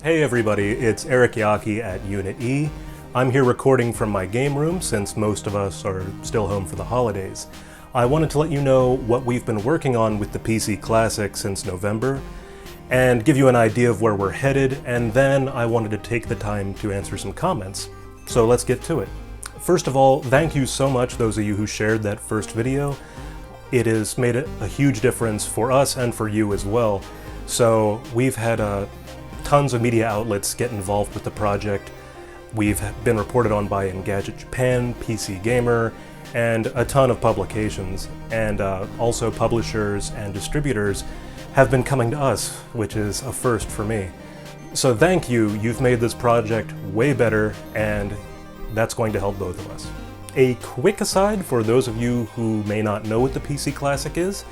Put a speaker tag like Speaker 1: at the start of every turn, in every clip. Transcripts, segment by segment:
Speaker 1: Hey everybody, it's Eric Yaki at Unit E. I'm here recording from my game room since most of us are still home for the holidays. I wanted to let you know what we've been working on with the PC Classic since November, and give you an idea of where we're headed, and then I wanted to take the time to answer some comments. So let's get to it. First of all, thank you so much those of you who shared that first video. It has made a huge difference for us and for you as well. So we've had tons of media outlets get involved with the project. We've been reported on by Engadget Japan, PC Gamer, and a ton of publications. And also publishers and distributors have been coming to us, which is a first for me. So thank you, you've made this project way better, and that's going to help both of us. A quick aside for those of you who may not know what the PC Classic is,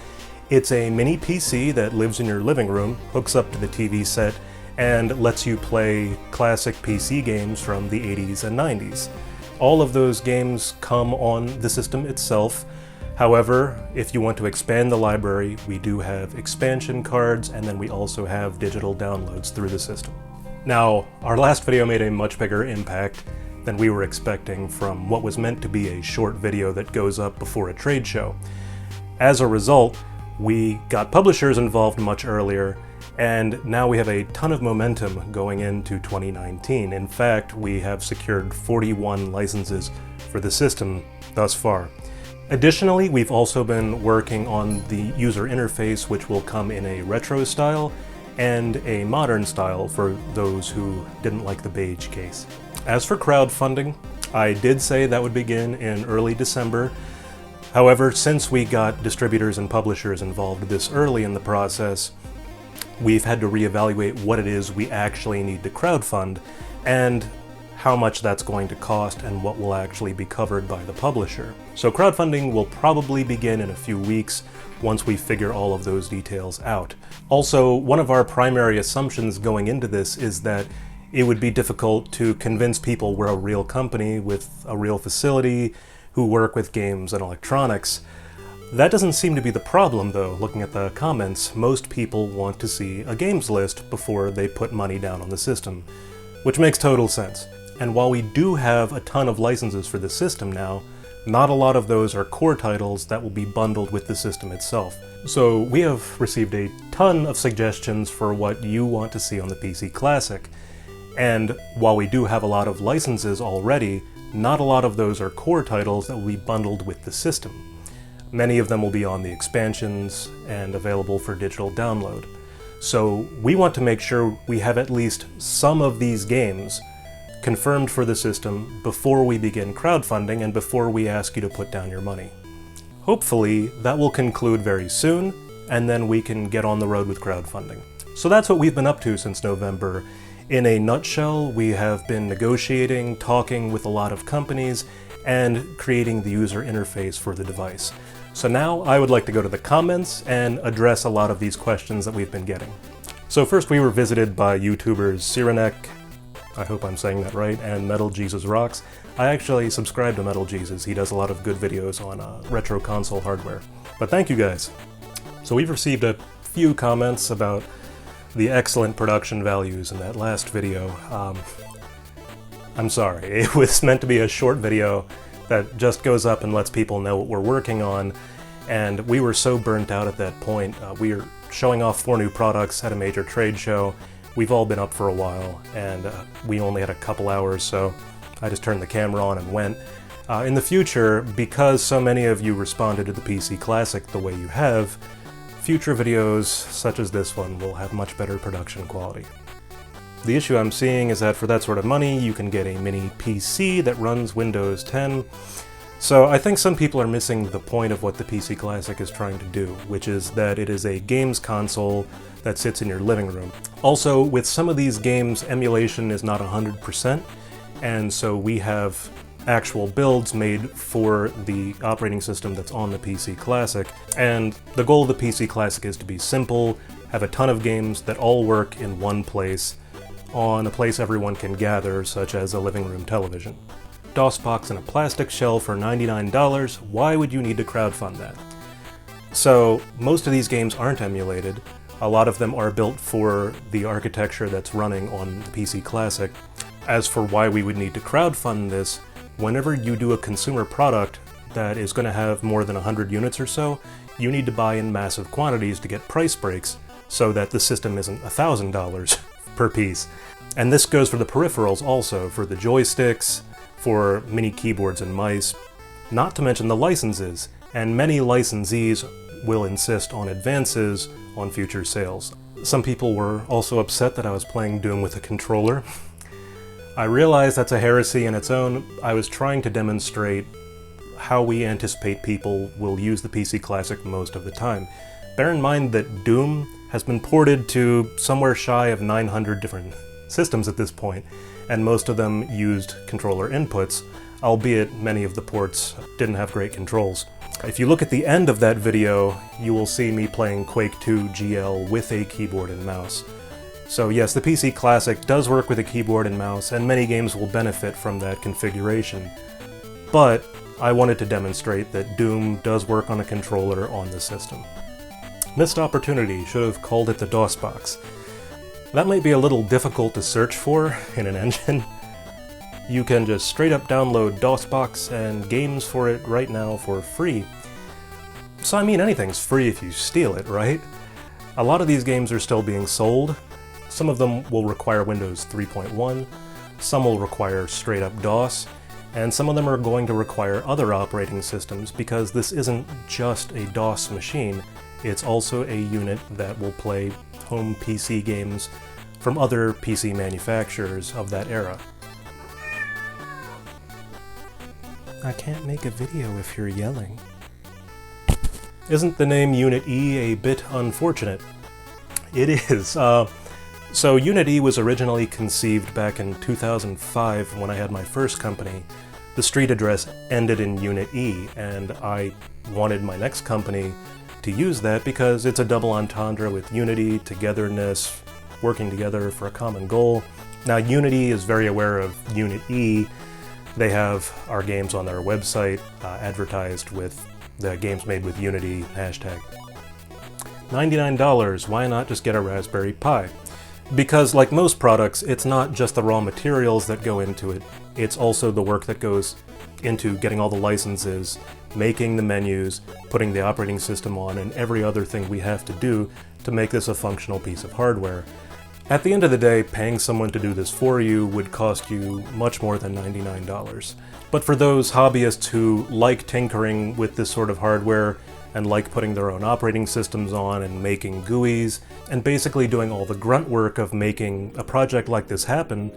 Speaker 1: it's a mini PC that lives in your living room, hooks up to the TV set, and lets you play classic PC games from the 80s and 90s. All of those games come on the system itself. However, if you want to expand the library, we do have expansion cards, and then we also have digital downloads through the system. Now, our last video made a much bigger impact than we were expecting from what was meant to be a short video that goes up before a trade show. As a result, we got publishers involved much earlier, and now we have a ton of momentum going into 2019. In fact, we have secured 41 licenses for the system thus far. Additionally, we've also been working on the user interface, which will come in a retro style and a modern style for those who didn't like the beige case. As for crowdfunding, I did say that would begin in early December. However, since we got distributors and publishers involved this early in the process, we've had to reevaluate what it is we actually need to crowdfund and how much that's going to cost and what will actually be covered by the publisher. So crowdfunding will probably begin in a few weeks once we figure all of those details out. Also, one of our primary assumptions going into this is that it would be difficult to convince people we're a real company with a real facility who work with games and electronics. That doesn't seem to be the problem though. Looking at the comments, most people want to see a games list before they put money down on the system, which makes total sense. And while we do have a ton of licenses for the system now, not a lot of those are core titles that will be bundled with the system itself. So we have received a ton of suggestions for what you want to see on the PC Classic. And while we do have a lot of licenses already, not a lot of those are core titles that will be bundled with the system. Many of them will be on the expansions and available for digital download. So we want to make sure we have at least some of these games confirmed for the system before we begin crowdfunding and before we ask you to put down your money. Hopefully that will conclude very soon, and then we can get on the road with crowdfunding. So that's what we've been up to since November. In a nutshell, we have been negotiating, talking with a lot of companies, and creating the user interface for the device. So now I would like to go to the comments and address a lot of these questions that we've been getting. So first we were visited by YouTubers Cyrenek, I hope I'm saying that right, and Metal Jesus Rocks. I actually subscribe to Metal Jesus. He does a lot of good videos on retro console hardware. But thank you guys. So we've received a few comments about the excellent production values in that last video. I'm sorry, it was meant to be a short video that just goes up and lets people know what we're working on, and we were so burnt out at that point. We are showing off 4 new products at a major trade show. We've all been up for a while, and we only had a couple hours, so I just turned the camera on and went. In the future, because so many of you responded to the PC Classic the way you have, future videos such as this one will have much better production quality. The issue I'm seeing is that for that sort of money, you can get a mini PC that runs Windows 10. So I think some people are missing the point of what the PC Classic is trying to do, which is that it is a games console that sits in your living room. Also, with some of these games, emulation is not 100%, and so we have actual builds made for the operating system that's on the PC Classic, and the goal of the PC Classic is to be simple, have a ton of games that all work in one place, on a place everyone can gather, such as a living room television. DOS box in a plastic shell for $99, why would you need to crowdfund that? So, most of these games aren't emulated, A lot of them are built for the architecture that's running on the PC Classic. As for why we would need to crowdfund this, whenever you do a consumer product that is going to have more than 100 units or so, you need to buy in massive quantities to get price breaks so that the system isn't $1,000 per piece. And this goes for the peripherals also, for the joysticks, for mini keyboards and mice, not to mention the licenses, and many licensees will insist on advances on future sales. Some people were also upset that I was playing Doom with a controller. I realize that's a heresy in its own. I was trying to demonstrate how we anticipate people will use the PC Classic most of the time. Bear in mind that Doom has been ported to somewhere shy of 900 different systems at this point, and most of them used controller inputs, albeit many of the ports didn't have great controls. If you look at the end of that video, you will see me playing Quake 2 GL with a keyboard and mouse. So yes, the PC Classic does work with a keyboard and mouse, and many games will benefit from that configuration. But I wanted to demonstrate that Doom does work on a controller on the system. Missed opportunity, should have called it the DOS box. That might be a little difficult to search for in an engine. You can just straight up download DOSBox and games for it right now for free. So I mean, anything's free if you steal it, right? A lot of these games are still being sold. Some of them will require Windows 3.1, some will require straight up DOS, and some of them are going to require other operating systems because this isn't just a DOS machine, it's also a unit that will play home PC games from other PC manufacturers of that era. I can't make a video if you're yelling. Isn't the name Unit E a bit unfortunate? It is. So Unit E was originally conceived back in 2005 when I had my first company. The street address ended in Unit E, and I wanted my next company to use that because it's a double entendre with unity, togetherness, working together for a common goal. Now Unity is very aware of Unit E. They have our games on their website advertised with the games made with Unity hashtag. $99, why not just get a Raspberry Pi? Because like most products, it's not just the raw materials that go into it, it's also the work that goes into getting all the licenses, making the menus, putting the operating system on, and every other thing we have to do to make this a functional piece of hardware. At the end of the day, paying someone to do this for you would cost you much more than $99. But for those hobbyists who like tinkering with this sort of hardware and like putting their own operating systems on and making GUIs, and basically doing all the grunt work of making a project like this happen,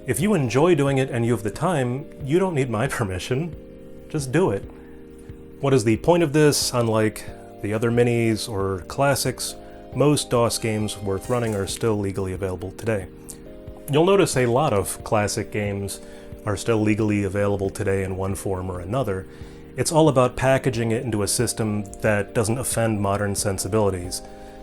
Speaker 1: if you enjoy doing it and you have the time, you don't need my permission. Just do it. What is the point of this? Unlike the other minis or classics, most DOS games worth running are still legally available today. You'll notice a lot of classic games are still legally available today in one form or another. It's all about packaging it into a system that doesn't offend modern sensibilities.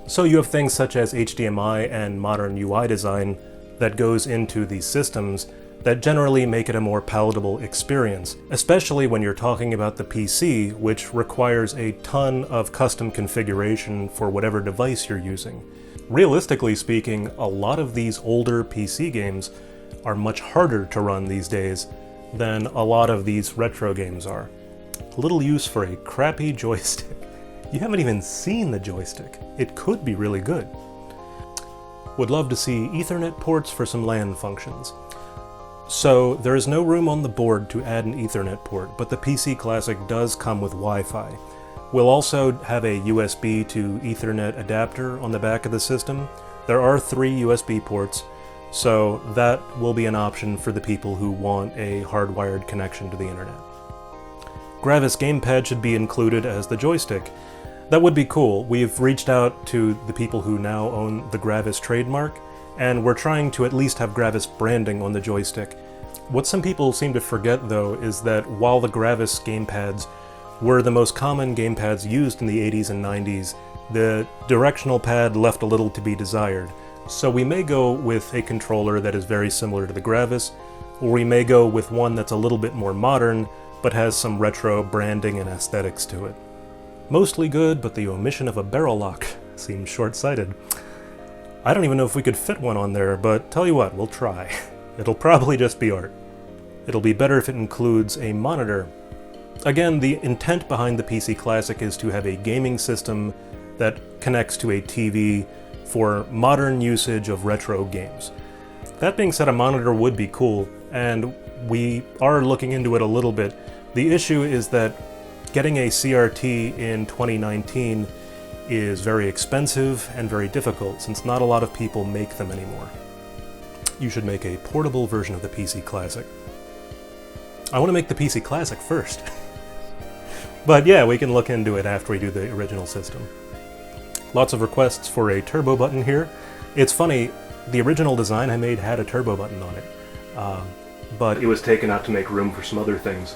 Speaker 1: So you have things such as HDMI and modern UI design that goes into these systems that generally make it a more palatable experience, especially when you're talking about the PC, which requires a ton of custom configuration for whatever device you're using. Realistically speaking, a lot of these older PC games are much harder to run these days than a lot of these retro games are. Little use for a crappy joystick. You haven't even seen the joystick. It could be really good. Would love to see Ethernet ports for some LAN functions. So there is no room on the board to add an Ethernet port, but the PC Classic does come with Wi-Fi. We'll also have a USB to Ethernet adapter on the back of the system. There are 3 USB ports, so that will be an option for the people who want a hardwired connection to the internet. Gravis gamepad should be included as the joystick. That would be cool. We've reached out to the people who now own the Gravis trademark, and we're trying to at least have Gravis branding on the joystick. What some people seem to forget, though, is that while the Gravis gamepads were the most common gamepads used in the 80s and 90s, the directional pad left a little to be desired. So we may go with a controller that is very similar to the Gravis, or we may go with one that's a little bit more modern, but has some retro branding and aesthetics to it. Mostly good, but the omission of a barrel lock seems short-sighted. I don't even know if we could fit one on there, but tell you what, we'll try. It'll probably just be art. It'll be better if it includes a monitor. Again, the intent behind the PC Classic is to have a gaming system that connects to a TV for modern usage of retro games. That being said, a monitor would be cool, and we are looking into it a little bit. The issue is that getting a CRT in 2019 is very expensive and very difficult, since not a lot of people make them anymore. You should make a portable version of the PC Classic. I want to make the PC Classic first. But yeah, we can look into it after we do the original system. Lots of requests for a turbo button here. It's funny, the original design I made had a turbo button on it, but it was taken out to make room for some other things.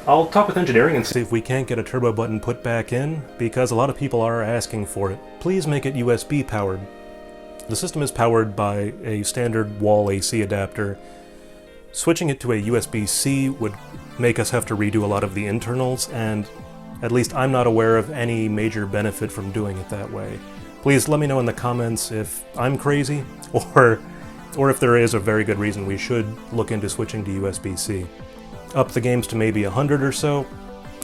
Speaker 1: I'll talk with engineering and see if we can't get a turbo button put back in, because a lot of people are asking for it. Please make it USB powered. The system is powered by a standard wall AC adapter. Switching it to a USB-C would make us have to redo a lot of the internals, and at least I'm not aware of any major benefit from doing it that way. Please let me know in the comments if I'm crazy, or if there is a very good reason we should look into switching to USB-C. Up the games to maybe 100 or so.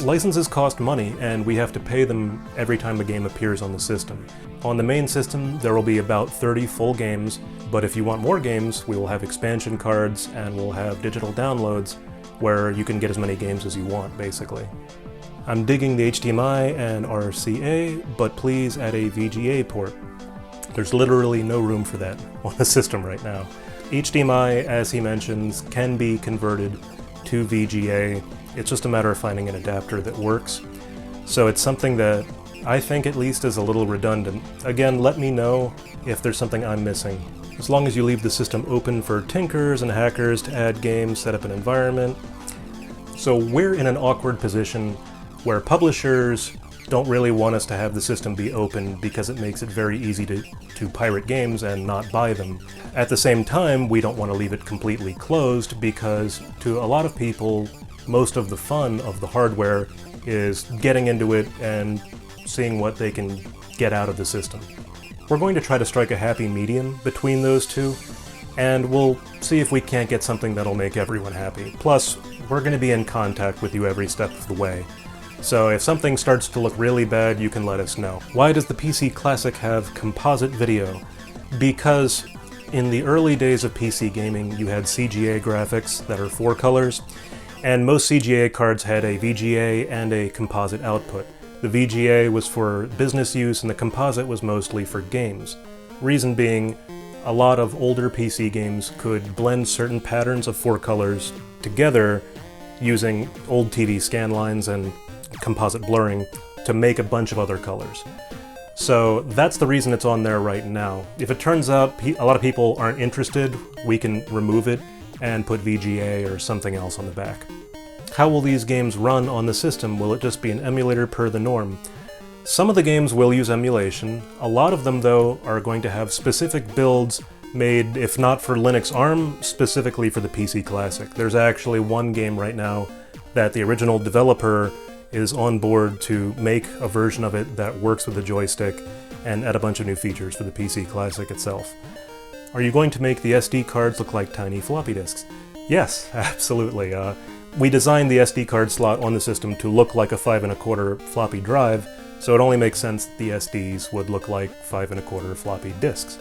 Speaker 1: Licenses cost money, and we have to pay them every time a game appears on the system. On the main system, there will be about 30 full games, but if you want more games, we will have expansion cards, and we'll have digital downloads, where you can get as many games as you want, basically. I'm digging the HDMI and RCA, but please add a VGA port. There's literally no room for that on the system right now. HDMI, as he mentions, can be converted to VGA. It's just a matter of finding an adapter that works. So it's something that I think at least is a little redundant. Again, let me know if there's something I'm missing. As long as you leave the system open for tinkers and hackers to add games, set up an environment. So we're in an awkward position where publishers don't really want us to have the system be open because it makes it very easy to pirate games and not buy them. At the same time, we don't want to leave it completely closed because to a lot of people, most of the fun of the hardware is getting into it and seeing what they can get out of the system. We're going to try to strike a happy medium between those two, and we'll see if we can't get something that'll make everyone happy. Plus, we're going to be in contact with you every step of the way. So if something starts to look really bad, you can let us know. Why does the PC Classic have composite video? Because in the early days of PC gaming, you had CGA graphics that are 4 colors, and most CGA cards had a VGA and a composite output. The VGA was for business use, and the composite was mostly for games. Reason being, a lot of older PC games could blend certain patterns of 4 colors together using old TV scan lines and composite blurring to make a bunch of other colors. So that's the reason it's on there right now. If it turns out a lot of people aren't interested, we can remove it and put VGA or something else on the back. How will these games run on the system? Will it just be an emulator per the norm? Some of the games will use emulation. A lot of them, though, are going to have specific builds made, if not for Linux ARM, specifically for the PC Classic. There's actually one game right now that the original developer is on board to make a version of it that works with the joystick and add a bunch of new features for the PC Classic itself. Are you going to make the SD cards look like tiny floppy disks? Yes, absolutely. We designed the SD card slot on the system to look like a 5 1/4 floppy drive, so it only makes sense that the SDs would look like 5 1/4 floppy disks.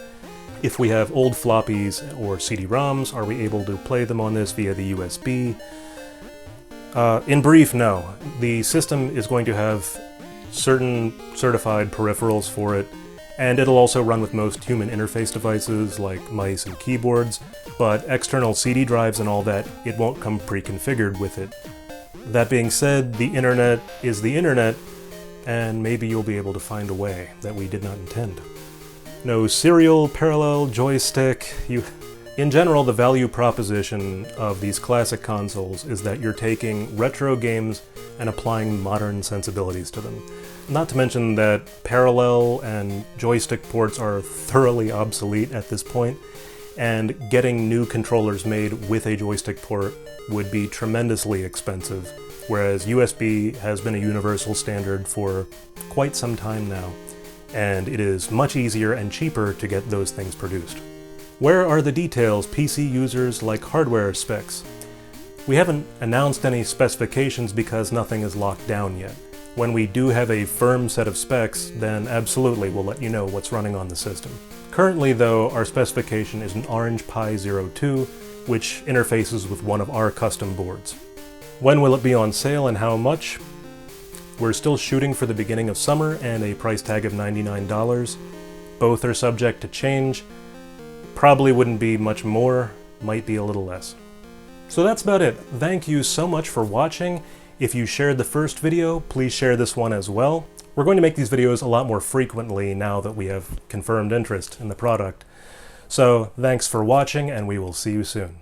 Speaker 1: If we have old floppies or CD-ROMs, are we able to play them on this via the USB? In brief, no. The system is going to have certain certified peripherals for it, and it'll also run with most human interface devices like mice and keyboards, but external CD drives and all that, it won't come pre-configured with it. That being said, the internet is the internet, and maybe you'll be able to find a way that we did not intend. No serial, parallel, joystick, In general, the value proposition of these classic consoles is that you're taking retro games and applying modern sensibilities to them. Not to mention that parallel and joystick ports are thoroughly obsolete at this point, and getting new controllers made with a joystick port would be tremendously expensive, whereas USB has been a universal standard for quite some time now. and it is much easier and cheaper to get those things produced. Where are the details PC users like hardware specs? We haven't announced any specifications because nothing is locked down yet. When we do have a firm set of specs, then absolutely we'll let you know what's running on the system. Currently though, our specification is an Orange Pi 02, which interfaces with one of our custom boards. When will it be on sale and how much? We're still shooting for the beginning of summer and a price tag of $99. Both are subject to change. Probably wouldn't be much more, might be a little less. So that's about it. Thank you so much for watching. If you shared the first video, please share this one as well. We're going to make these videos a lot more frequently now that we have confirmed interest in the product. So thanks for watching, and we will see you soon.